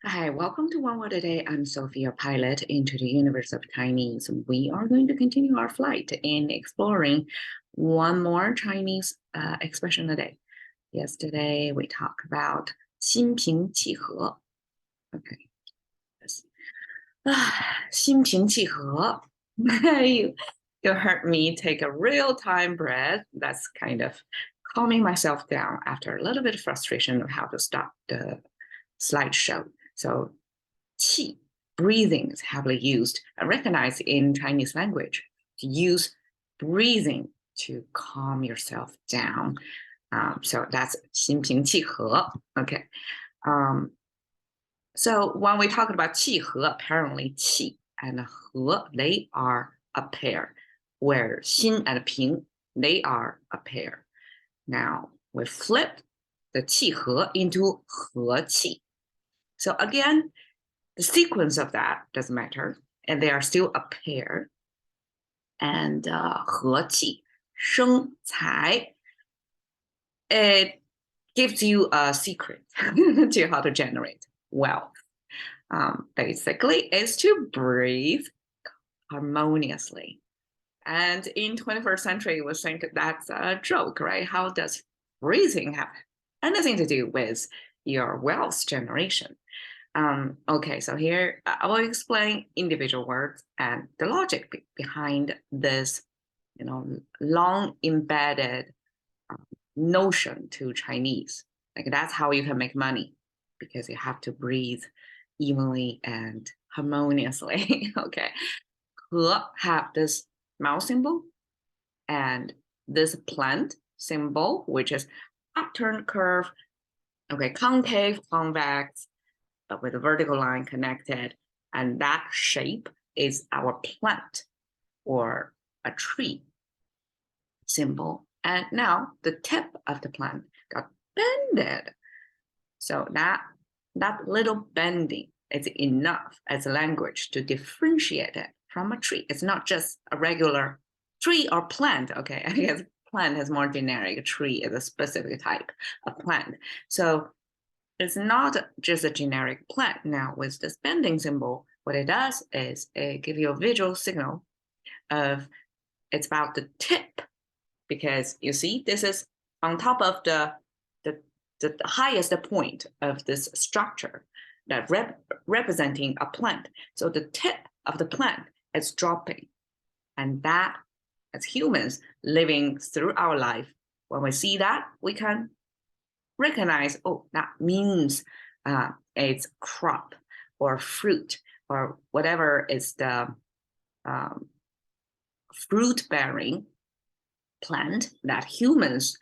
Hi, welcome to One Word a Day. I'm Sophia, pilot into the universe of Chinese. We are going to continue our flight in exploring one more Chinese expression a day. Yesterday, we talked about 心平气和. Okay. Yes. 心平气和. You heard me take a real time breath. That's kind of calming myself down after a little bit of frustration of how to stop the slideshow. So, 气, breathing is heavily used and recognized in Chinese language. To use breathing to calm yourself down. So that's 心平气和. Okay. So when we talk about 气和, apparently 气 and 和, they are a pair, where 心 and 平, they are a pair. Now we flip the 气和 into 和气. So again, the sequence of that doesn't matter, and they are still a pair. And 和气生财, it gives you a secret to how to generate wealth. Basically, is to breathe harmoniously. And in 21st century, we think that's a joke, right? How does breathing have anything to do with your wealth generation? Okay, so here I will explain individual words and the logic behind this, long embedded notion to Chinese. Like that's how you can make money, because you have to breathe evenly and harmoniously. Okay, 和 have this mouse symbol and this plant symbol, which is upturned curve. Okay, concave, convex, but with a vertical line connected. And that shape is our plant or a tree symbol. And now the tip of the plant got bended. So that little bending is enough as a language to differentiate it from a tree. It's not just a regular tree or plant. Okay, I guess plant is more generic. A tree is a specific type of plant. So it's not just a generic plant. Now with this bending symbol, what it does is it gives you a visual signal of it's about the tip, because you see this is on top of the highest point of this structure that representing a plant. So the tip of the plant is dropping, and that as humans living through our life, when we see that, we can recognize, oh, that means it's crop or fruit or whatever is the fruit-bearing plant that humans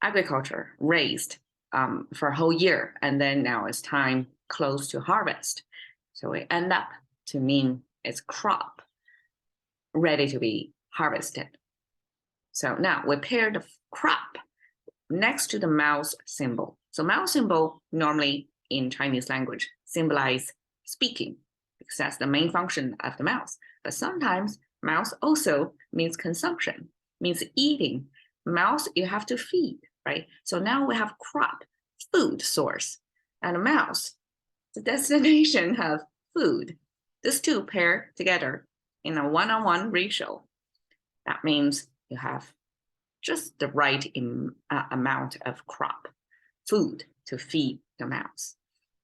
agriculture raised for a whole year, and then now it's time close to harvest. So we end up to mean it's crop ready to be harvested. So now we pair the crop next to the mouse symbol. So mouse symbol normally in Chinese language symbolize speaking, because that's the main function of the mouse. But sometimes mouse also means consumption, means eating. Mouse you have to feed, right? So now we have crop, food source, and a mouse, the destination of food. These two pair together in a one-on-one ratio. That means you have just the right amount of crop, food to feed the mouse.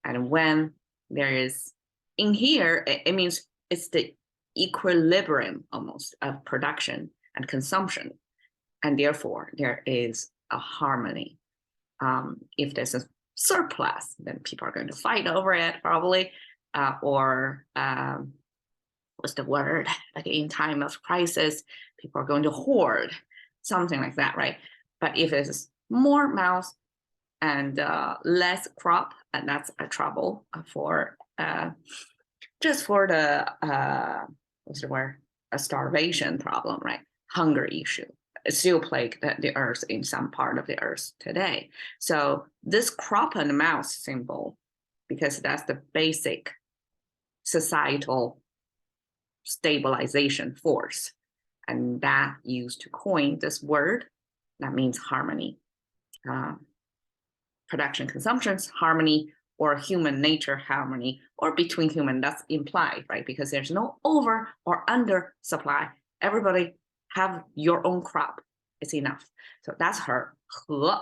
And when there is in here, it means it's the equilibrium almost of production and consumption. And therefore, there is a harmony. If there's a surplus, then people are going to fight over it probably, or what's the word? Like in time of crisis, people are going to hoard, something like that, right? But if it's more mouse and less crop, and that's a trouble for just for the what's the word? A starvation problem, right? Hunger issue. It still plague the earth in some part of the earth today. So this crop and mouse symbol, because that's the basic societal stabilization force, and that used to coin this word that means harmony. Production consumptions, harmony, or human nature harmony, or between human, that's implied, right? Because there's no over or under supply. Everybody have your own crop. It's enough. So that's her 和,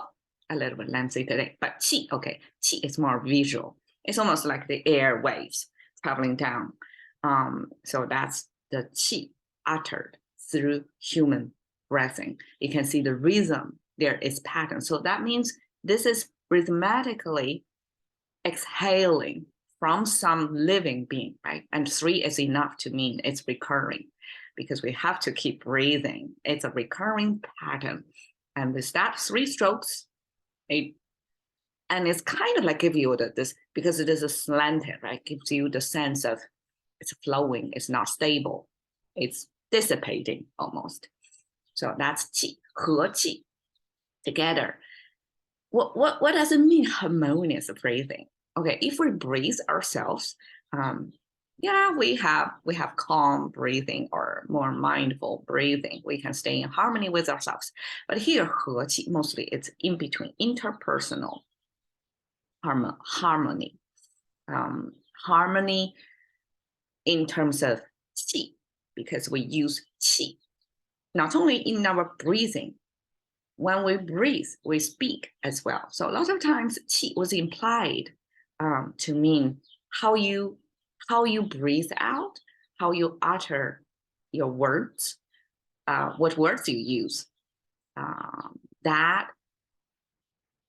a little bit lengthy today. But 气, okay, 气is more visual. It's almost like the air waves traveling down. So that's the 气 uttered through human breathing. You can see the rhythm, there is pattern. So that means this is rhythmically exhaling from some living being, right? And 3 is enough to mean it's recurring, because we have to keep breathing. It's a recurring pattern. And with that 3 strokes, and it's kind of like give you this, because it is a slanted, right? Gives you the sense of it's flowing, it's not stable, it's dissipating almost. So that's 气, 和气, together. What does it mean, harmonious breathing? Okay, if we breathe ourselves, yeah, we have calm breathing or more mindful breathing. We can stay in harmony with ourselves. But here, 和气, mostly it's in between, interpersonal harmony. Harmony in terms of 气, because we use 气, not only in our breathing. When we breathe, we speak as well. So a lot of times, 气 was implied to mean how you breathe out, how you utter your words, what words you use. That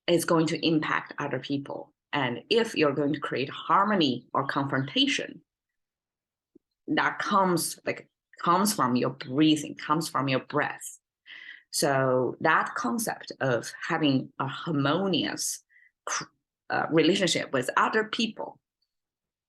is going to impact other people. And if you're going to create harmony or confrontation, that comes from your breathing, comes from your breath. So that concept of having a harmonious relationship with other people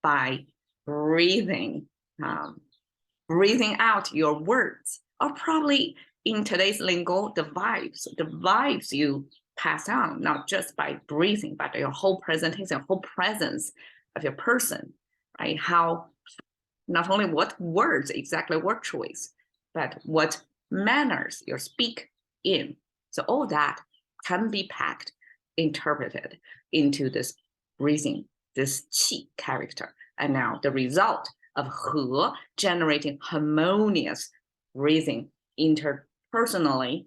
by breathing out your words, or probably in today's lingo, the vibes you pass on, not just by breathing, but your whole presentation, whole presence of your person, right? How, not only what words, exactly what choice, but what manners you speak in. So all that can be interpreted into this breathing, this qi character. And now the result of 和 generating harmonious breathing interpersonally,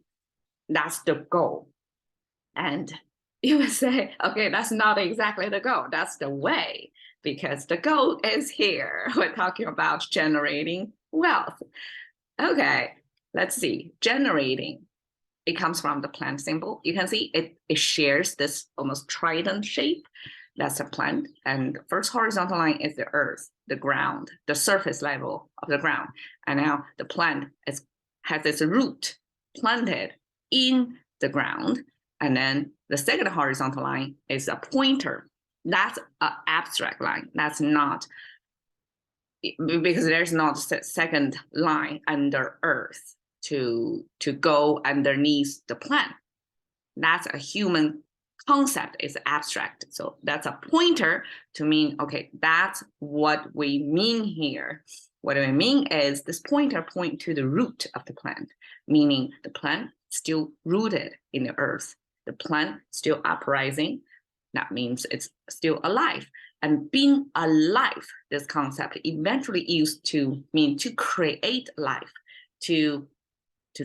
that's the goal. And you would say, okay, that's not exactly the goal, that's the way, because the goal is here. We're talking about generating wealth. Okay, let's see, generating. It comes from the plant symbol. You can see it shares this almost trident shape. That's a plant. And the first horizontal line is the earth, the ground, the surface level of the ground. And now the plant has its root planted in the ground. And then the second horizontal line is a pointer. That's an abstract line. That's not, because there's not a second line under earth to go underneath the plant. That's a human concept, is abstract. So that's a pointer to mean, okay, that's what we mean here. What we mean is this pointer point to the root of the plant, meaning the plant still rooted in the earth. The plant still uprising. That means it's still alive. And being alive, this concept eventually used to mean to create life, to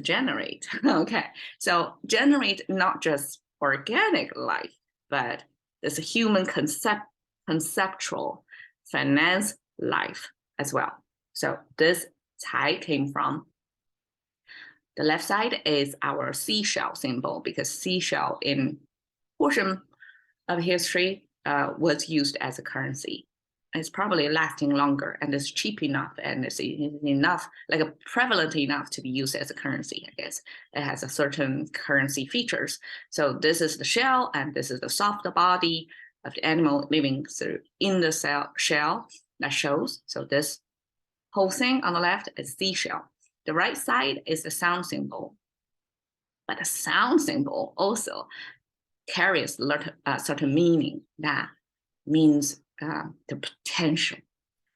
generate. Okay, so generate not just organic life, but this human conceptual finance life as well. So this 才 came from. The left side is our seashell symbol, because seashell in portion of history was used as a currency. It's probably lasting longer, and it's cheap enough, and it's enough, like prevalent enough to be used as a currency, I guess. It has a certain currency features. So this is the shell, and this is the soft body of the animal living in the shell that shows. So this whole thing on the left is seashell. The right side is the sound symbol. But the sound symbol also carries a certain meaning. That means the potential.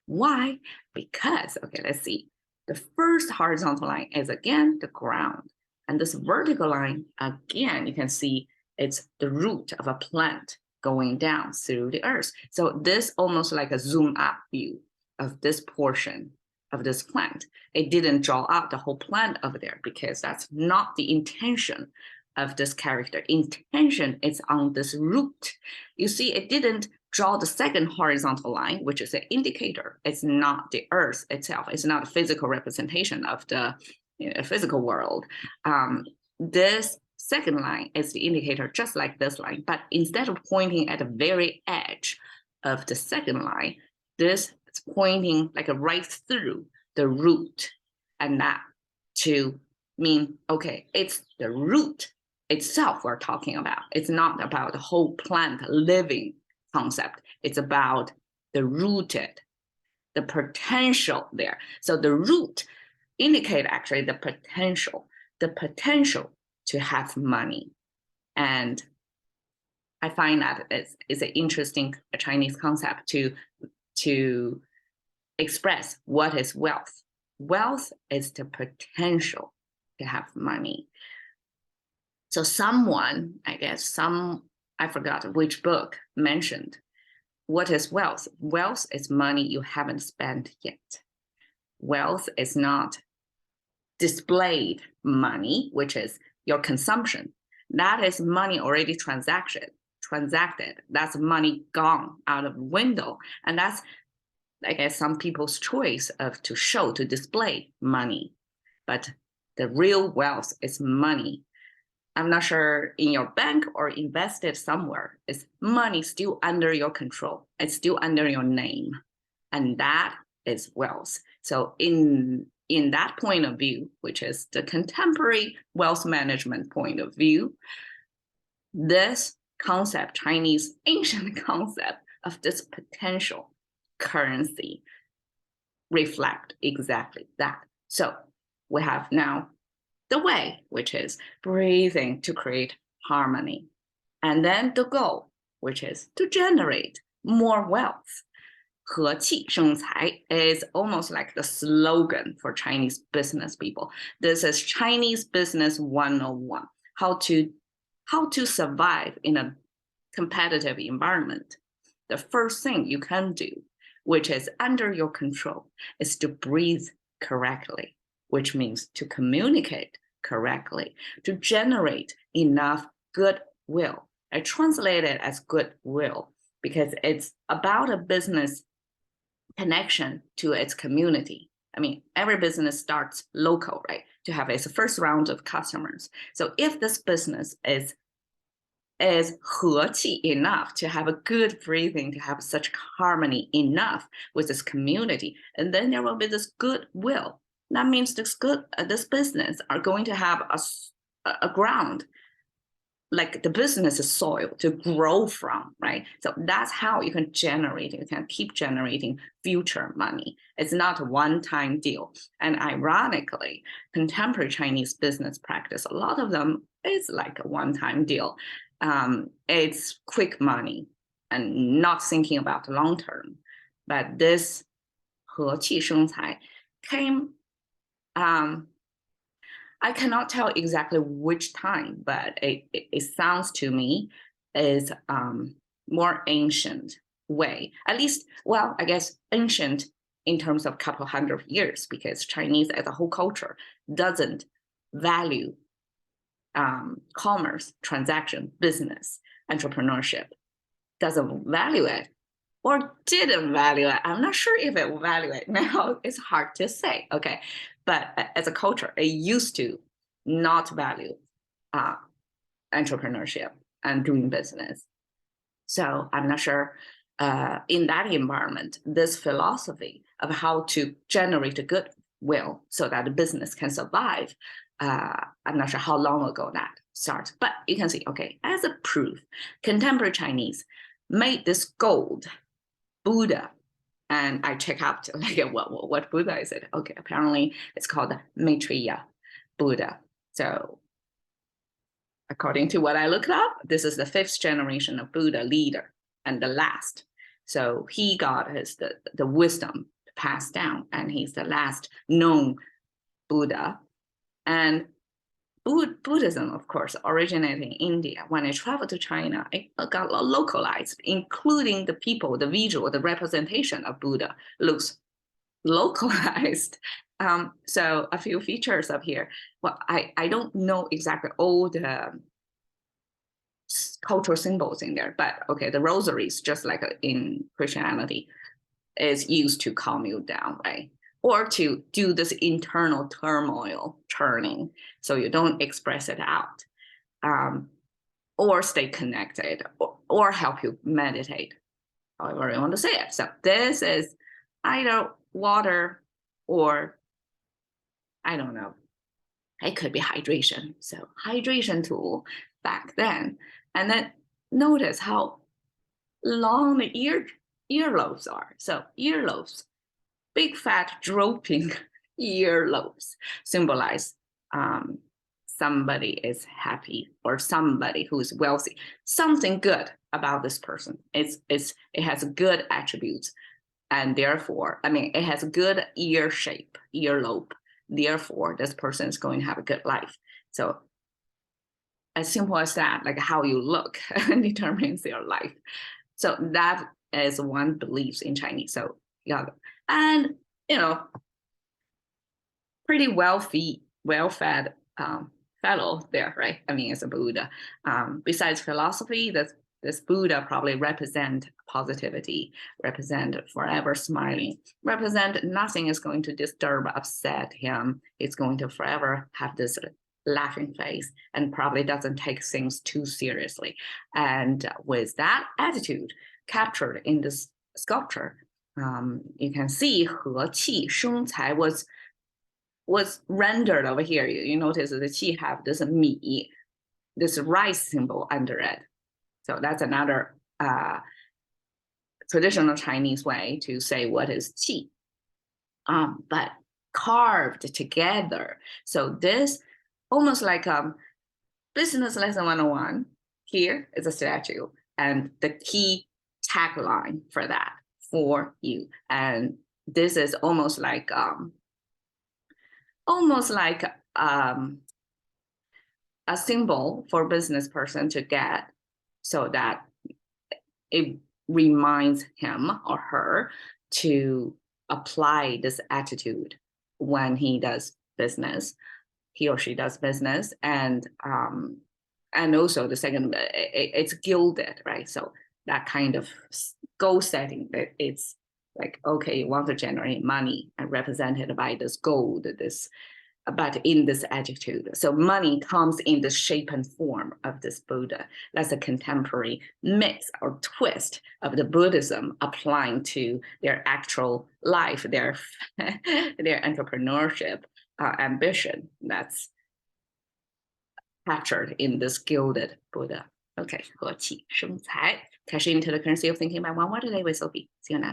Why? Because, okay, let's see. The first horizontal line is again the ground. And this vertical line, again, you can see it's the root of a plant going down through the earth. So this almost like a zoom up view of this portion of this plant. It didn't draw out the whole plant over there because that's not the intention of this character. Intention is on this root. You see, it didn't draw the second horizontal line, which is an indicator. It's not the earth itself. It's not a physical representation of the physical world. This second line is the indicator, just like this line, but instead of pointing at the very edge of the second line, this is pointing like right through the root, and that to mean, okay, it's the root itself we're talking about. It's not about the whole plant living concept. It's about the rooted, the potential there. So the root indicate actually the potential to have money. And I find that it's an interesting Chinese concept to express what is wealth. Wealth is the potential to have money. So someone, I guess I forgot which book mentioned, what is wealth? Wealth is money you haven't spent yet. Wealth is not displayed money, which is your consumption. That is money already transacted. That's money gone out of the window. And that's, I guess, some people's choice to display money. But the real wealth is money. I'm not sure in your bank or invested somewhere, is money still under your control? It's still under your name. And that is wealth. So in that point of view, which is the contemporary wealth management point of view, this concept, Chinese ancient concept of this potential currency reflect exactly that. So we have now the way, which is breathing to create harmony. And then the goal, which is to generate more wealth. 和气生财 is almost like the slogan for Chinese business people. This is Chinese business 101, how to survive in a competitive environment. The first thing you can do, which is under your control, is to breathe correctly, which means to communicate correctly, to generate enough goodwill. I translate it as goodwill because it's about a business connection to its community. I mean, every business starts local, right? To have its first round of customers. So if this business is 和气 enough to have a good breathing, to have such harmony enough with this community, and then there will be this goodwill. That means this business are going to have a ground, like the business is soil to grow from, right? So that's how you can keep generating future money. It's not a one-time deal. And ironically, contemporary Chinese business practice, a lot of them is like a one-time deal. It's quick money and not thinking about the long term. But this 和气生财 came, I cannot tell exactly which time, but it sounds to me is more ancient way. At least, well, I guess ancient in terms of couple hundred years, because Chinese as a whole culture doesn't value commerce, transaction, business, entrepreneurship, doesn't value it or didn't value it. I'm not sure if it will value it now. It's hard to say, okay? But as a culture, it used to not value entrepreneurship and doing business. So I'm not sure in that environment, this philosophy of how to generate a goodwill so that the business can survive, I'm not sure how long ago that starts. But you can see, okay, as a proof, contemporary Chinese made this gold Buddha. And I check out like what Buddha is it? Okay, apparently it's called Maitreya Buddha. So according to what I looked up, this is the 5th generation of Buddha leader and the last. So he got the wisdom passed down, and he's the last known Buddha. And Buddhism, of course, originated in India. When I traveled to China, it got localized, including the people, the visual, the representation of Buddha looks localized. So a few features up here. Well, I don't know exactly all the cultural symbols in there, but okay, the rosaries, just like in Christianity, is used to calm you down, right? Or to do this internal turmoil churning so you don't express it out, or stay connected, or help you meditate, however you want to say it. So this is either water or, I don't know, it could be hydration. So hydration tool back then. And then notice how long the earlobes are. So earlobes, big fat drooping earlobes symbolize somebody is happy or somebody who is wealthy. Something good about this person. It has good attributes, and therefore, I mean, it has a good ear shape, earlobe. Therefore, this person is going to have a good life. So as simple as that, like how you look determines your life. So that is one belief in Chinese. So yeah, and pretty well-fed fellow there, right? I mean, it's a Buddha. Besides philosophy, this Buddha probably represent positivity, represent forever smiling, represent nothing is going to disturb, upset him. It's going to forever have this laughing face and probably doesn't take things too seriously. And with that attitude captured in this sculpture, you can see 和气生财was rendered over here. You notice the qi have this mi, this rice symbol under it. So that's another traditional Chinese way to say what is qi. But carved together. So this almost like business lesson 101. Here is a statue and the key tagline for that, for you. And this is almost like a symbol for a business person to get, so that it reminds him or her to apply this attitude when he does business, he or she does business. And also the second, it's gilded, right? So that kind of goal setting, it's like, okay, you want to generate money and represented by this gold, but in this attitude. So money comes in the shape and form of this Buddha. That's a contemporary mix or twist of the Buddhism applying to their actual life, their entrepreneurship ambition. That's captured in this gilded Buddha. Okay, 和气生财. Cash into the currency of thinking by one word today with Sophie. See you next.